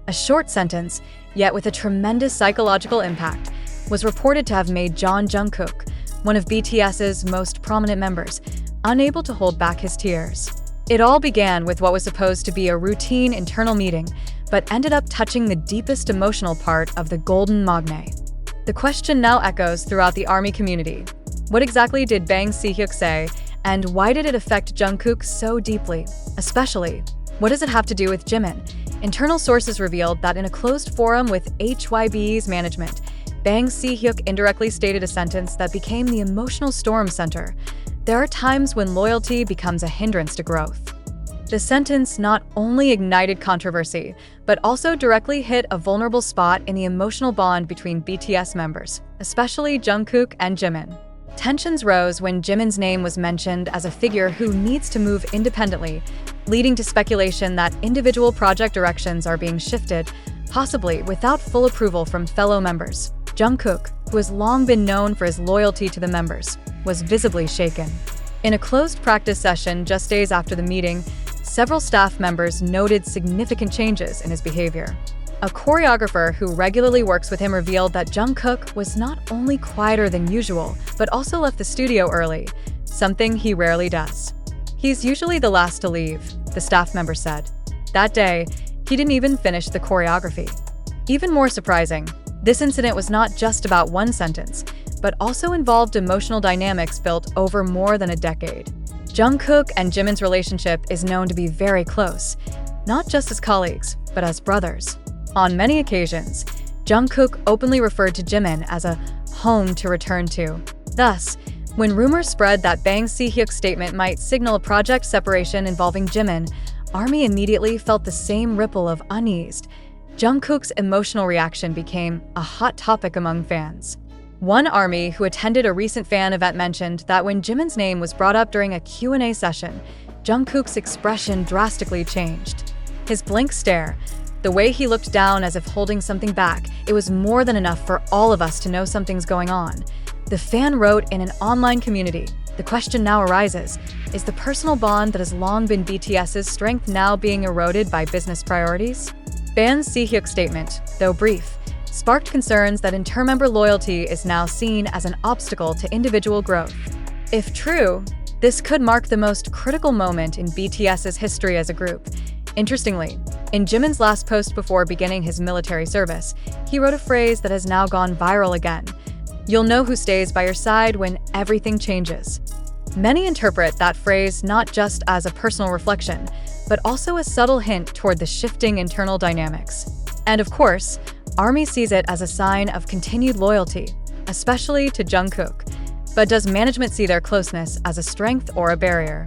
A short sentence, yet with a tremendous psychological impact, was reported to have made Jungkook, one of BTS's most prominent members, unable to hold back his tears. It all began with what was supposed to be a routine internal meeting, but ended up touching the deepest emotional part of the Golden Magne. The question now echoes throughout the ARMY community. What exactly did Bang Si Hyuk say, and why did it affect Jungkook so deeply? Especially, what does it have to do with Jimin? Internal sources revealed that in a closed forum with HYBE's management, Bang Si Hyuk indirectly stated a sentence that became the emotional storm center. There are times when loyalty becomes a hindrance to growth. The sentence not only ignited controversy, but also directly hit a vulnerable spot in the emotional bond between BTS members, especially Jungkook and Jimin. Tensions rose when Jimin's name was mentioned as a figure who needs to move independently, leading to speculation that individual project directions are being shifted, possibly without full approval from fellow members. Jungkook, who has long been known for his loyalty to the members, was visibly shaken. In a closed practice session just days after the meeting, several staff members noted significant changes in his behavior. A choreographer who regularly works with him revealed that Jungkook was not only quieter than usual, but also left the studio early, something he rarely does. He's usually the last to leave, the staff member said. That day, he didn't even finish the choreography. Even more surprising, this incident was not just about one sentence, but also involved emotional dynamics built over more than a decade. Jungkook and Jimin's relationship is known to be very close, not just as colleagues, but as brothers. On many occasions, Jungkook openly referred to Jimin as a home to return to. Thus, when rumors spread that Bang Si Hyuk's statement might signal a project separation involving Jimin, ARMY immediately felt the same ripple of unease. Jungkook's emotional reaction became a hot topic among fans. One ARMY who attended a recent fan event mentioned that when Jimin's name was brought up during a Q&A session, Jungkook's expression drastically changed. His blank stare, the way he looked down as if holding something back, it was more than enough for all of us to know something's going on. The fan wrote in an online community, the question now arises, is the personal bond that has long been BTS's strength now being eroded by business priorities? Bang Si Hyuk's statement, though brief, sparked concerns that inter-member loyalty is now seen as an obstacle to individual growth. If true, this could mark the most critical moment in BTS's history as a group. Interestingly, in Jimin's last post before beginning his military service, he wrote a phrase that has now gone viral again. You'll know who stays by your side when everything changes. Many interpret that phrase not just as a personal reflection, but also a subtle hint toward the shifting internal dynamics. And of course, ARMY sees it as a sign of continued loyalty, especially to Jungkook. But does management see their closeness as a strength or a barrier?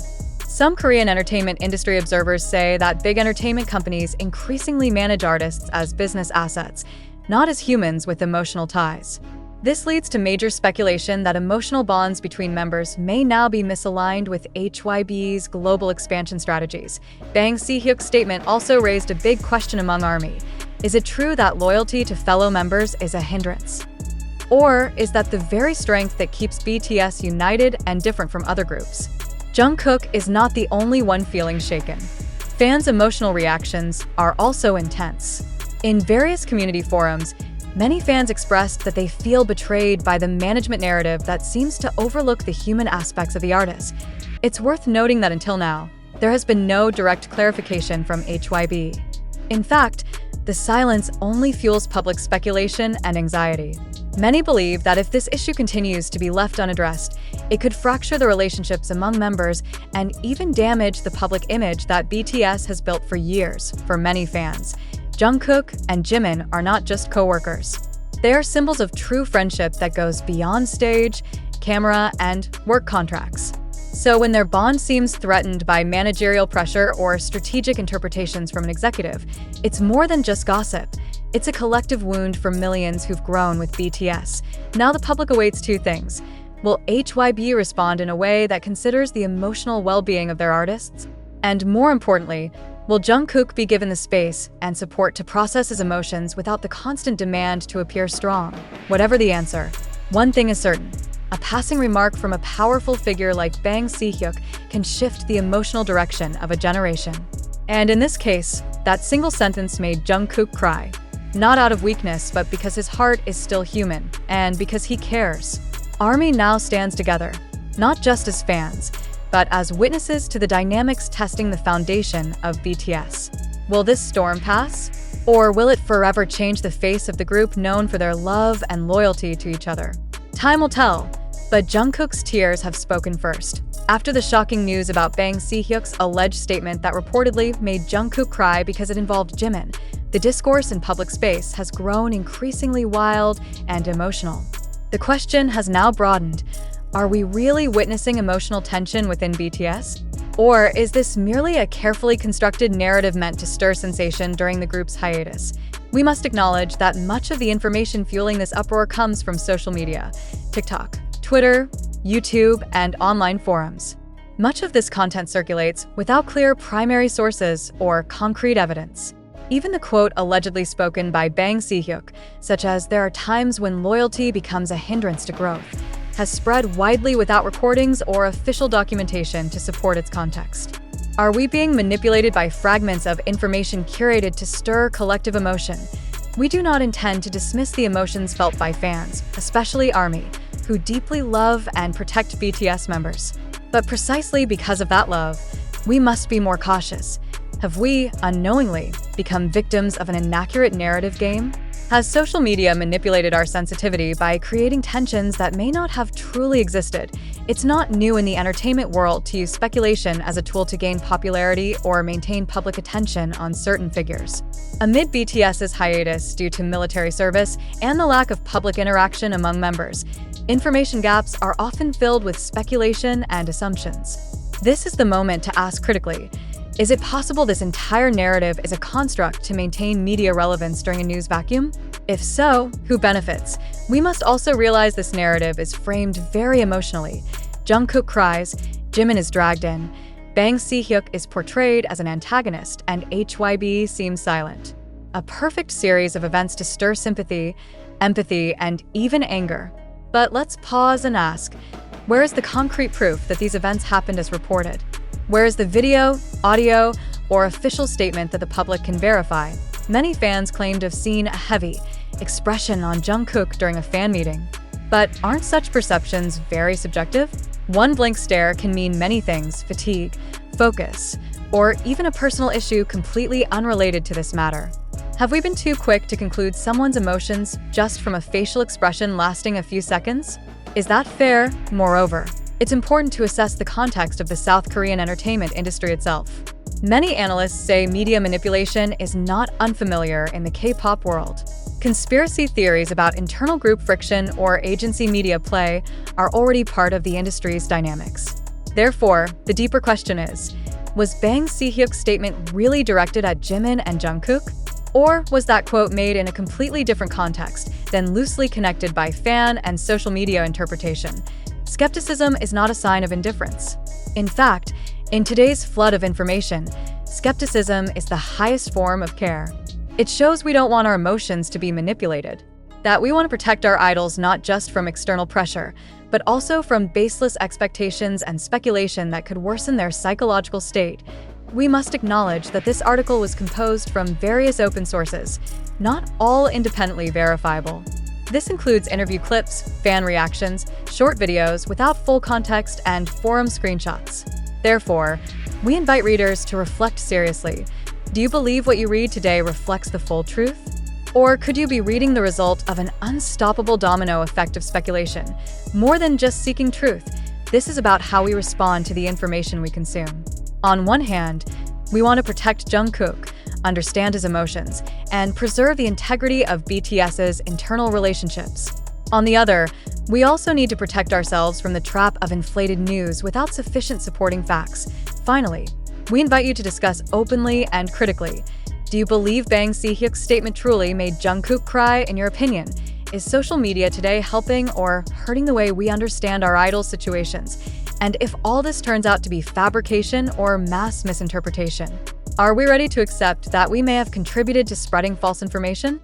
Some Korean entertainment industry observers say that big entertainment companies increasingly manage artists as business assets, not as humans with emotional ties. This leads to major speculation that emotional bonds between members may now be misaligned with HYBE's global expansion strategies. Bang Si Hyuk's statement also raised a big question among ARMY. Is it true that loyalty to fellow members is a hindrance? Or is that the very strength that keeps BTS united and different from other groups? Jungkook is not the only one feeling shaken. Fans' emotional reactions are also intense. In various community forums, many fans expressed that they feel betrayed by the management narrative that seems to overlook the human aspects of the artist. It's worth noting that until now, there has been no direct clarification from HYBE. In fact, the silence only fuels public speculation and anxiety. Many believe that if this issue continues to be left unaddressed, it could fracture the relationships among members and even damage the public image that BTS has built for years for many fans. Jungkook and Jimin are not just co-workers. They are symbols of true friendship that goes beyond stage, camera, and work contracts. So when their bond seems threatened by managerial pressure or strategic interpretations from an executive, it's more than just gossip. It's a collective wound for millions who've grown with BTS. Now the public awaits two things. Will HYBE respond in a way that considers the emotional well-being of their artists? And more importantly, will Jungkook be given the space and support to process his emotions without the constant demand to appear strong? Whatever the answer, one thing is certain. A passing remark from a powerful figure like Bang Si Hyuk can shift the emotional direction of a generation. And in this case, That single sentence made Jungkook cry. Not out of weakness, but because his heart is still human, and because he cares. ARMY now stands together, not just as fans, but as witnesses to the dynamics testing the foundation of BTS. Will this storm pass? Or will it forever change the face of the group known for their love and loyalty to each other? Time will tell, but Jungkook's tears have spoken first. After the shocking news about Bang Si Hyuk's alleged statement that reportedly made Jungkook cry because it involved Jimin, the discourse in public space has grown increasingly wild and emotional. The question has now broadened. Are we really witnessing emotional tension within BTS? Or is this merely a carefully constructed narrative meant to stir sensation during the group's hiatus? We must acknowledge that much of the information fueling this uproar comes from social media, TikTok, Twitter, YouTube, and online forums. Much of this content circulates without clear primary sources or concrete evidence. Even the quote allegedly spoken by Bang Si Hyuk, such as "there are times when loyalty becomes a hindrance to growth," has spread widely without recordings or official documentation to support its context. Are we being manipulated by fragments of information curated to stir collective emotion? We do not intend to dismiss the emotions felt by fans, especially ARMY, who deeply love and protect BTS members. But precisely because of that love, we must be more cautious. Have we, unknowingly, become victims of an inaccurate narrative game? Has social media manipulated our sensitivity by creating tensions that may not have truly existed? It's not new in the entertainment world to use speculation as a tool to gain popularity or maintain public attention on certain figures. Amid BTS's hiatus due to military service and the lack of public interaction among members, information gaps are often filled with speculation and assumptions. This is the moment to ask critically, is it possible this entire narrative is a construct to maintain media relevance during a news vacuum? If so, who benefits? We must also realize this narrative is framed very emotionally. Jungkook cries, Jimin is dragged in, Bang Si Hyuk is portrayed as an antagonist, and HYB seems silent. A perfect series of events to stir sympathy, empathy, and even anger. But let's pause and ask, where is the concrete proof that these events happened as reported? Where is the video, audio, or official statement that the public can verify? Many fans claim to have seen a heavy expression on Jungkook during a fan meeting. But aren't such perceptions very subjective? One blank stare can mean many things: fatigue, focus, or even a personal issue completely unrelated to this matter. Have we been too quick to conclude someone's emotions just from a facial expression lasting a few seconds? Is that fair? Moreover, it's important to assess the context of the South Korean entertainment industry itself. Many analysts say media manipulation is not unfamiliar in the K-pop world. Conspiracy theories about internal group friction or agency media play are already part of the industry's dynamics. Therefore, the deeper question is, was Bang Si Hyuk's statement really directed at Jimin and Jungkook? Or was that quote made in a completely different context, then loosely connected by fan and social media interpretation? Skepticism is not a sign of indifference. In fact, in today's flood of information, skepticism is the highest form of care. It shows we don't want our emotions to be manipulated, that we want to protect our idols not just from external pressure, but also from baseless expectations and speculation that could worsen their psychological state. We must acknowledge that this article was composed from various open sources, not all independently verifiable. This includes interview clips, fan reactions, short videos without full context, and forum screenshots. Therefore, we invite readers to reflect seriously. Do you believe what you read today reflects the full truth? Or could you be reading the result of an unstoppable domino effect of speculation? More than just seeking truth, this is about how we respond to the information we consume. On one hand, we want to protect Jungkook, understand his emotions, and preserve the integrity of BTS's internal relationships. On the other, we also need to protect ourselves from the trap of inflated news without sufficient supporting facts. Finally, we invite you to discuss openly and critically. Do you believe Bang Si Hyuk's statement truly made Jungkook cry, in your opinion? Is social media today helping or hurting the way we understand our idols' situations? And if all this turns out to be fabrication or mass misinterpretation, are we ready to accept that we may have contributed to spreading false information?